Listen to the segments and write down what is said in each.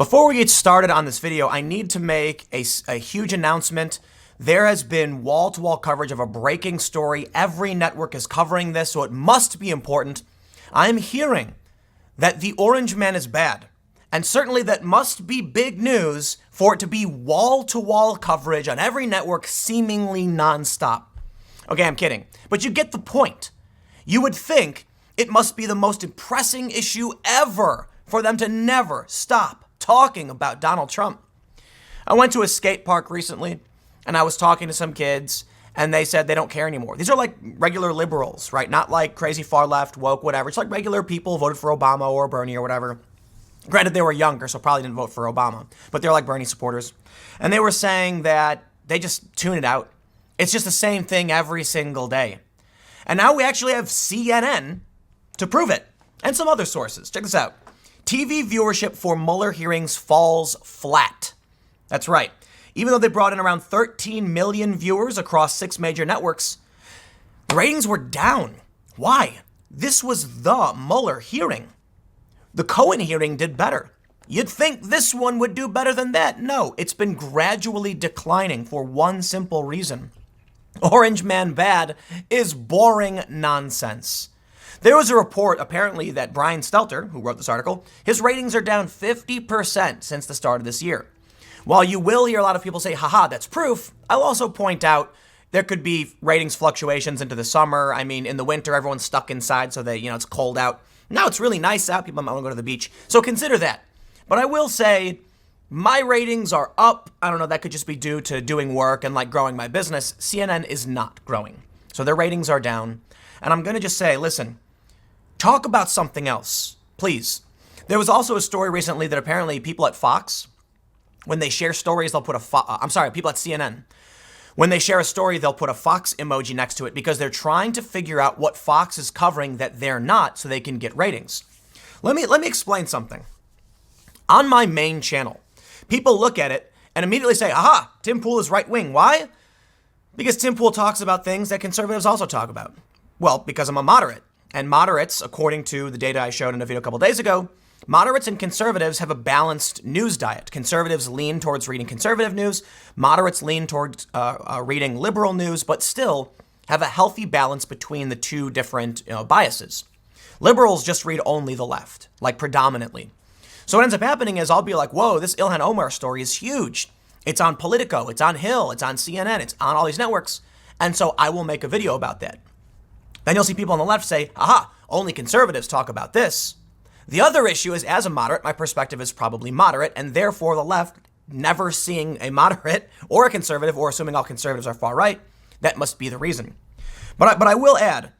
Before we get started on this video, I need to make a huge announcement. There has been wall-to-wall coverage of a breaking story. Every network is covering this, so it must be important. I'm hearing that the Orange Man is bad, and certainly that must be big news for it to be wall-to-wall coverage on every network seemingly nonstop. Okay, I'm kidding, but you get the point. You would think it must be the most pressing issue ever for them to never stop talking about Donald Trump. I went to a skate park recently, and I was talking to some kids, and they said they don't care anymore. These are like regular liberals, right? Not like crazy far left, woke, whatever. It's like regular people voted for Obama or Bernie or whatever. Granted, they were younger, so probably didn't vote for Obama, but they're like Bernie supporters. And they were saying that they just tune it out. It's just the same thing every single day. And now we actually have CNN to prove it, and some other sources. Check this out. TV viewership for Mueller hearings falls flat. That's right. Even though they brought in around 13 million viewers across 6 major networks, the ratings were down. Why? This was the Mueller hearing. The Cohen hearing did better. You'd think this one would do better than that. No, it's been gradually declining for one simple reason. Orange Man bad is boring nonsense. There was a report, apparently, that Brian Stelter, who wrote this article, his ratings are down 50% since the start of this year. While you will hear a lot of people say, haha, that's proof, I'll also point out there could be ratings fluctuations into the summer. I mean, in the winter, everyone's stuck inside, so it's cold out. Now it's really nice out. People might want to go to the beach. So consider that. But I will say my ratings are up. I don't know, that could just be due to doing work and like growing my business. CNN is not growing. So their ratings are down. And I'm going to just say, listen, talk about something else, please. There was also a story recently that apparently people at Fox, when they share stories, they'll put people at CNN. When they share a story, they'll put a Fox emoji next to it because they're trying to figure out what Fox is covering that they're not so they can get ratings. Let me explain something. On my main channel, people look at it and immediately say, aha, Tim Pool is right wing. Why? Because Tim Pool talks about things that conservatives also talk about. Well, because I'm a moderate. And moderates, according to the data I showed in a video a couple days ago, moderates and conservatives have a balanced news diet. Conservatives lean towards reading conservative news. Moderates lean towards reading liberal news, but still have a healthy balance between the two different biases. Liberals just read only the left, like predominantly. So what ends up happening is I'll be like, whoa, this Ilhan Omar story is huge. It's on Politico, it's on Hill, it's on CNN, it's on all these networks. And so I will make a video about that. Then you'll see people on the left say, aha, only conservatives talk about this. The other issue is, as a moderate, my perspective is probably moderate, and therefore the left, never seeing a moderate or a conservative, or assuming all conservatives are far right, that must be the reason. But I will add,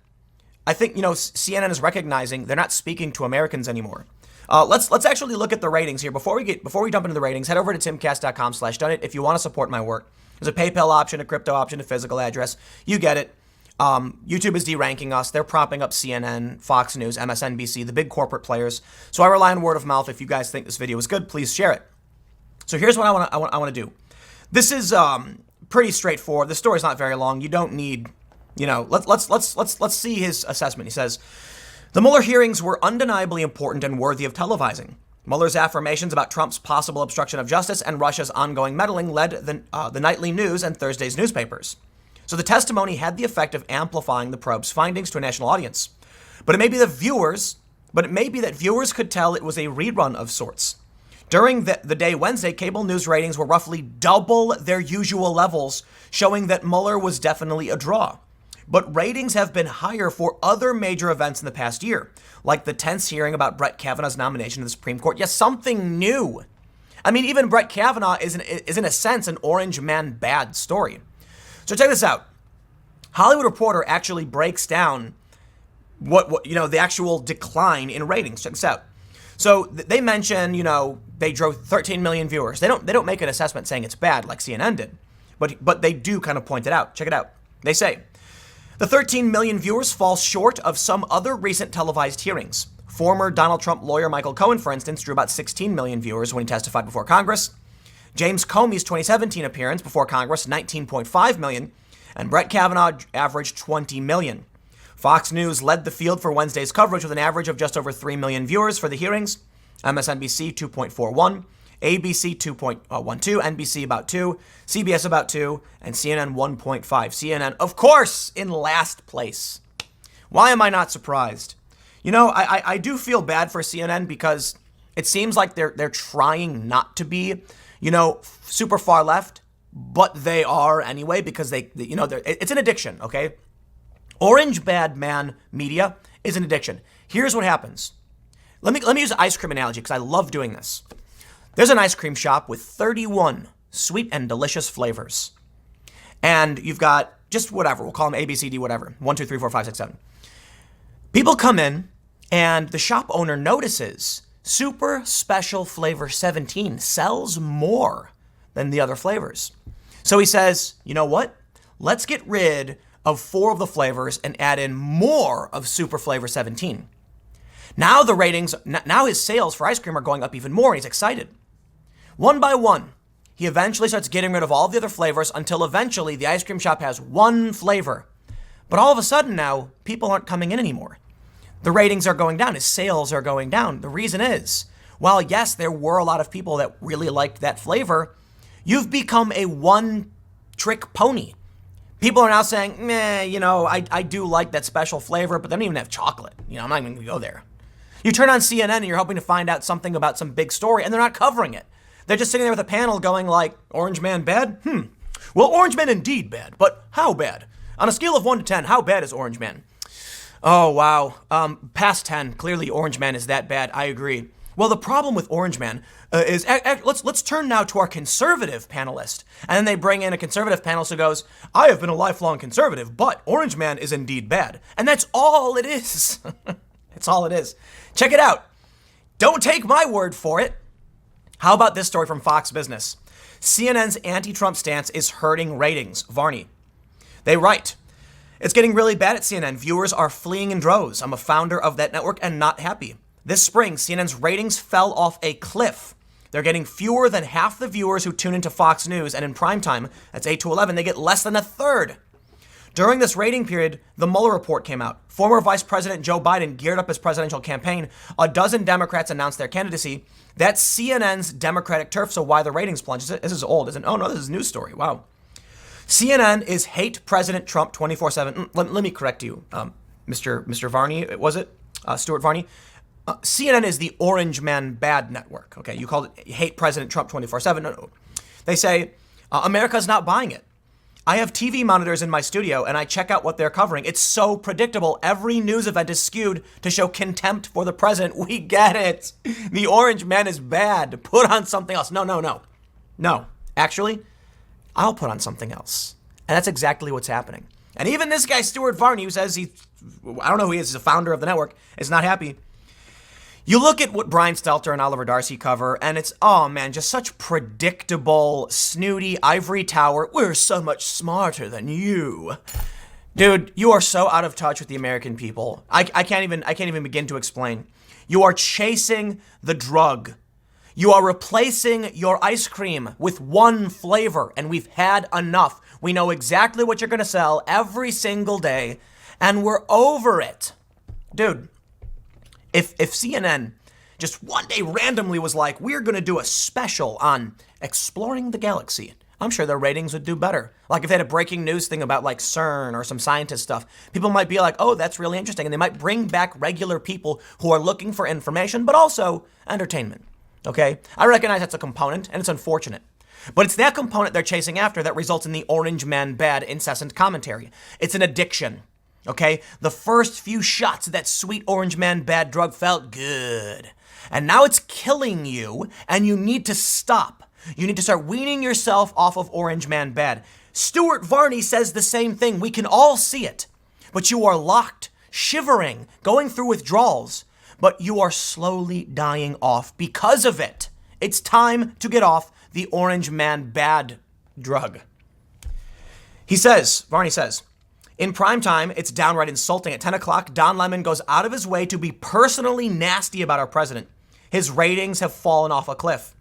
I think, CNN is recognizing they're not speaking to Americans anymore. Let's actually look at the ratings here. Before we jump into the ratings, head over to timcast.com/donate if you want to support my work. There's a PayPal option, a crypto option, a physical address. You get it. YouTube is deranking us. They're propping up CNN, Fox News, MSNBC, the big corporate players. So I rely on word of mouth. If you guys think this video is good, please share it. So here's what I want to do. This is pretty straightforward. The story's not very long. You don't need, let's see his assessment. He says, the Mueller hearings were undeniably important and worthy of televising. Mueller's affirmations about Trump's possible obstruction of justice and Russia's ongoing meddling led the nightly news and Thursday's newspapers. So the testimony had the effect of amplifying the probe's findings to a national audience. But it may be that viewers could tell it was a rerun of sorts. During the day Wednesday, cable news ratings were roughly double their usual levels, showing that Mueller was definitely a draw. But ratings have been higher for other major events in the past year, like the tense hearing about Brett Kavanaugh's nomination to the Supreme Court. Yes, something new. I mean, even Brett Kavanaugh is in a sense an Orange Man bad story. So check this out. Hollywood Reporter actually breaks down what the actual decline in ratings. Check this out. So they mention, they drove 13 million viewers. They don't make an assessment saying it's bad like CNN did, but they do kind of point it out. Check it out. They say the 13 million viewers fall short of some other recent televised hearings. Former Donald Trump lawyer Michael Cohen, for instance, drew about 16 million viewers when he testified before Congress. James Comey's 2017 appearance before Congress, 19.5 million, and Brett Kavanaugh averaged 20 million. Fox News led the field for Wednesday's coverage with an average of just over 3 million viewers for the hearings. MSNBC, 2.41. ABC 2.12, NBC about 2, CBS about 2, and CNN 1.5. CNN, of course, in last place. Why am I not surprised? You know, I do feel bad for CNN because it seems like they're trying not to be, you know, super far left, but they are anyway because it's an addiction, okay? Orange bad man media is an addiction. Here's what happens. Let me use an ice cream analogy because I love doing this. There's an ice cream shop with 31 sweet and delicious flavors. And you've got just whatever, we'll call them A, B, C, D, whatever. 1, 2, 3, 4, 5, 6, 7. People come in and the shop owner notices super special flavor 17 sells more than the other flavors. So he says, you know what? Let's get rid of 4 of the flavors and add in more of super flavor 17. Now now his sales for ice cream are going up even more and he's excited. One by one, he eventually starts getting rid of all the other flavors until eventually the ice cream shop has one flavor. But all of a sudden now, people aren't coming in anymore. The ratings are going down. His sales are going down. The reason is, while yes, there were a lot of people that really liked that flavor, you've become a one-trick pony. People are now saying, meh, you know, I do like that special flavor, but they don't even have chocolate. You know, I'm not even going to go there. You turn on CNN and you're hoping to find out something about some big story, and they're not covering it. They're just sitting there with a panel going like, Orange Man bad? Well, Orange Man indeed bad, but how bad? On a scale of 1 to 10, how bad is Orange Man? Oh, wow. Past 10. Clearly, Orange Man is that bad. I agree. Well, the problem with Orange Man is, let's turn now to our conservative panelist. And then they bring in a conservative panelist who goes, I have been a lifelong conservative, but Orange Man is indeed bad. And that's all it is. That's all it is. Check it out. Don't take my word for it. How about this story from Fox Business? CNN's anti-Trump stance is hurting ratings. Varney. They write, it's getting really bad at CNN. Viewers are fleeing in droves. I'm a founder of that network and not happy. This spring, CNN's ratings fell off a cliff. They're getting fewer than half the viewers who tune into Fox News, and in primetime, that's 8 to 11, they get less than a third. During this rating period, the Mueller report came out. Former Vice President Joe Biden geared up his presidential campaign. A dozen Democrats announced their candidacy. That's CNN's Democratic turf, so why the ratings plunged? This is old, isn't it? Oh no, this is a news story. Wow. CNN is hate President Trump 24/7. Let me correct you, Mr. Varney, was it? Stuart Varney. CNN is the Orange Man Bad Network. Okay, you called it hate President Trump 24/7. No. They say, America's not buying it. I have TV monitors in my studio and I check out what they're covering. It's so predictable. Every news event is skewed to show contempt for the president. We get it. The Orange Man is bad. Put on something else. No. Actually, I'll put on something else. And that's exactly what's happening. And even this guy, Stuart Varney, who says I don't know who he is, he's a founder of the network, is not happy. You look at what Brian Stelter and Oliver Darcy cover, and it's, oh man, just such predictable, snooty, ivory tower. We're so much smarter than you. Dude, you are so out of touch with the American people. I can't even begin to explain. You are chasing the drug. You are replacing your ice cream with one flavor, and we've had enough. We know exactly what you're going to sell every single day, and we're over it. Dude. If CNN just one day randomly was like, we're going to do a special on exploring the galaxy, I'm sure their ratings would do better. Like if they had a breaking news thing about like CERN or some scientist stuff, people might be like, oh, that's really interesting. And they might bring back regular people who are looking for information, but also entertainment. Okay? I recognize that's a component and it's unfortunate. But it's that component they're chasing after that results in the Orange Man Bad incessant commentary. It's an addiction. Okay, the first few shots of that sweet Orange Man Bad drug felt good. And now it's killing you, and you need to stop. You need to start weaning yourself off of Orange Man Bad. Stuart Varney says the same thing. We can all see it. But you are locked, shivering, going through withdrawals. But you are slowly dying off because of it. It's time to get off the Orange Man Bad drug. Varney says, in primetime, it's downright insulting. At 10 o'clock, Don Lemon goes out of his way to be personally nasty about our president. His ratings have fallen off a cliff.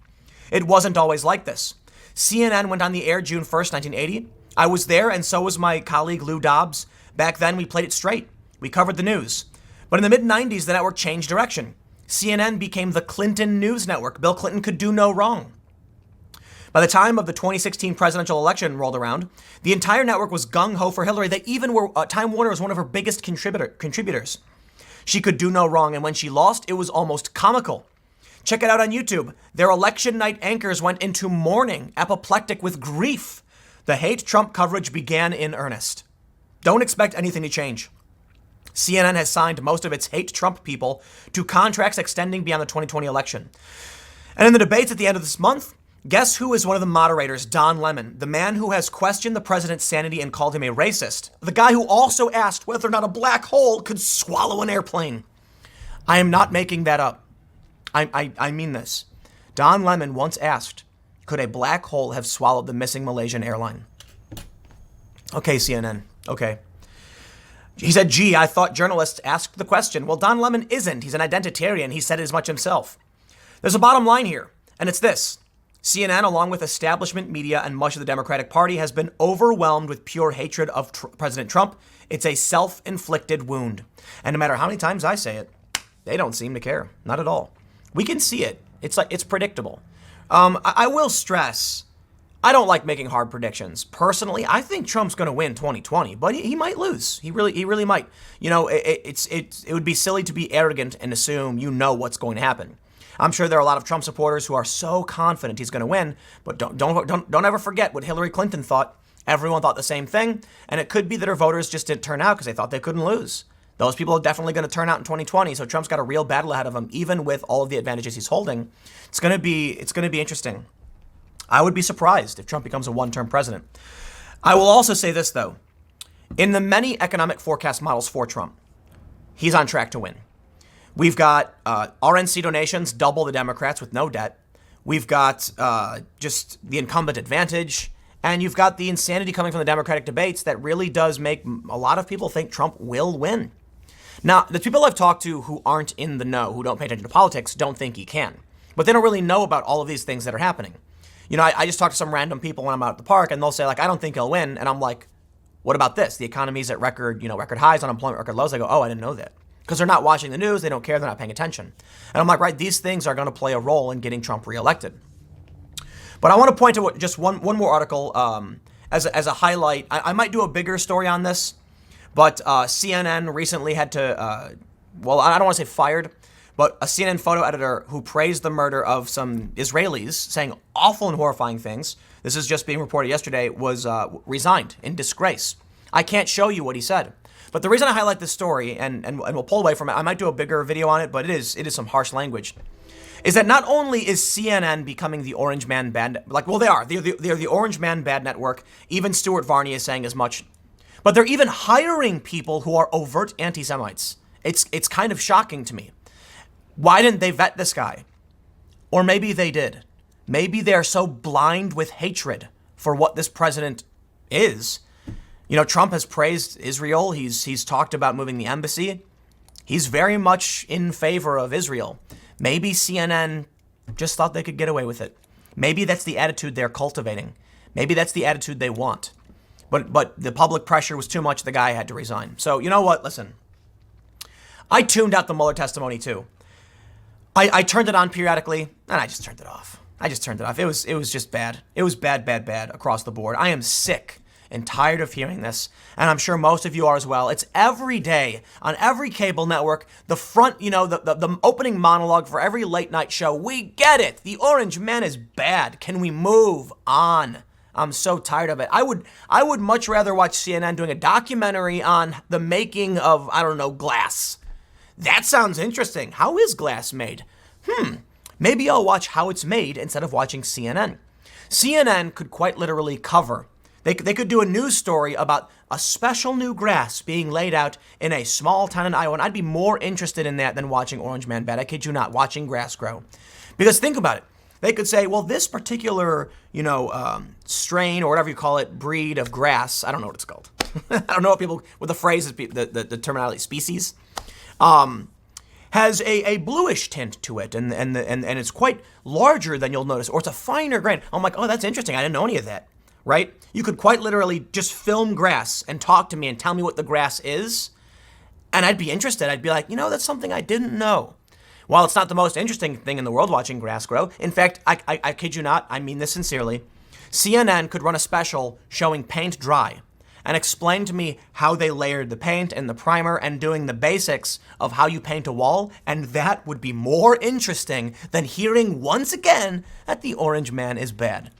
It wasn't always like this. CNN went on the air June 1st, 1980. I was there, and so was my colleague Lou Dobbs. Back then, we played it straight. We covered the news. But in the mid-90s, the network changed direction. CNN became the Clinton News Network. Bill Clinton could do no wrong. By the time of the 2016 presidential election rolled around, the entire network was gung-ho for Hillary. They even were, Time Warner was one of her biggest contributors. She could do no wrong, and when she lost, it was almost comical. Check it out on YouTube. Their election night anchors went into mourning, apoplectic with grief. The hate Trump coverage began in earnest. Don't expect anything to change. CNN has signed most of its hate Trump people to contracts extending beyond the 2020 election. And in the debates at the end of this month, guess who is one of the moderators? Don Lemon, the man who has questioned the president's sanity and called him a racist. The guy who also asked whether or not a black hole could swallow an airplane. I am not making that up. I mean this. Don Lemon once asked, could a black hole have swallowed the missing Malaysian airline? Okay, CNN. Okay. He said, gee, I thought journalists asked the question. Well, Don Lemon isn't. He's an identitarian. He said it as much himself. There's a bottom line here, and it's this. CNN, along with establishment media and much of the Democratic Party, has been overwhelmed with pure hatred of President Trump. It's a self-inflicted wound. And no matter how many times I say it, they don't seem to care. Not at all. We can see it. It's predictable. I will stress, I don't like making hard predictions. Personally, I think Trump's going to win 2020, but he might lose. He really might. You know, it would be silly to be arrogant and assume you know what's going to happen. I'm sure there are a lot of Trump supporters who are so confident he's going to win, but don't ever forget what Hillary Clinton thought. Everyone thought the same thing, and it could be that her voters just didn't turn out because they thought they couldn't lose. Those people are definitely going to turn out in 2020, so Trump's got a real battle ahead of him, even with all of the advantages he's holding. It's going to be interesting. I would be surprised if Trump becomes a one-term president. I will also say this, though. In the many economic forecast models for Trump, he's on track to win. We've got RNC donations, double the Democrats with no debt. We've got just the incumbent advantage. And you've got the insanity coming from the Democratic debates that really does make a lot of people think Trump will win. Now, the people I've talked to who aren't in the know, who don't pay attention to politics, don't think he can. But they don't really know about all of these things that are happening. You know, I just talk to some random people when I'm out at the park, and they'll say, like, I don't think he'll win. And I'm like, what about this? The economy's at record highs, unemployment record lows. I go, oh, I didn't know that. Because they're not watching the news, they don't care, they're not paying attention. And I'm like, right, these things are going to play a role in getting Trump reelected. But I want to point to just one more article as a highlight. I might do a bigger story on this, but CNN recently had to, I don't want to say fired, but a CNN photo editor who praised the murder of some Israelis, saying awful and horrifying things, this is just being reported yesterday, was resigned in disgrace. I can't show you what he said. But the reason I highlight this story, and we'll pull away from it, I might do a bigger video on it, but it is some harsh language, is that not only is CNN becoming the Orange Man Bad, they are. They're the Orange Man Bad network. Even Stuart Varney is saying as much. But they're even hiring people who are overt anti-Semites. It's kind of shocking to me. Why didn't they vet this guy? Or maybe they did. Maybe they're so blind with hatred for what this president is. You know, Trump has praised Israel. He's talked about moving the embassy. He's very much in favor of Israel. Maybe CNN just thought they could get away with it. Maybe that's the attitude they're cultivating. Maybe that's the attitude they want. But the public pressure was too much. The guy had to resign. So you know what? Listen, I tuned out the Mueller testimony too. I turned it on periodically, and I just turned it off. It was just bad. It was bad across the board. I am sick and tired of hearing this, and I'm sure most of you are as well. It's every day on every cable network, the front, the opening monologue for every late night show. We get it. The Orange Man is bad. Can we move on? I'm so tired of it. I would much rather watch CNN doing a documentary on the making of, glass. That sounds interesting. How is glass made? Maybe I'll watch how it's made instead of watching CNN. CNN could quite literally cover. They could do a news story about a special new grass being laid out in a small town in Iowa, and I'd be more interested in that than watching Orange Man Bad. I kid you not, watching grass grow. Because think about it. They could say, well, this particular, strain or whatever you call it, breed of grass, I don't know what it's called. I don't know what the phrase is, the terminology, species, has a bluish tint to it, and it's quite larger than you'll notice, or it's a finer grain. I'm like, oh, that's interesting. I didn't know any of that. Right? You could quite literally just film grass and talk to me and tell me what the grass is, and I'd be interested. I'd be like, that's something I didn't know. While it's not the most interesting thing in the world watching grass grow, in fact, I kid you not, I mean this sincerely, CNN could run a special showing paint dry and explain to me how they layered the paint and the primer and doing the basics of how you paint a wall, and that would be more interesting than hearing once again that the orange man is bad.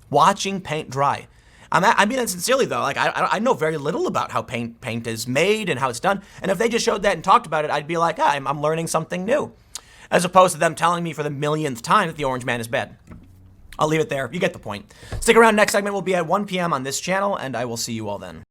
Watching paint dry. I mean that sincerely though. Like I know very little about how paint is made and how it's done. And if they just showed that and talked about it, I'd be like, I'm learning something new, as opposed to them telling me for the millionth time that the orange man is bad. I'll leave it there. You get the point. Stick around. Next segment will be at 1 p.m. on this channel, and I will see you all then.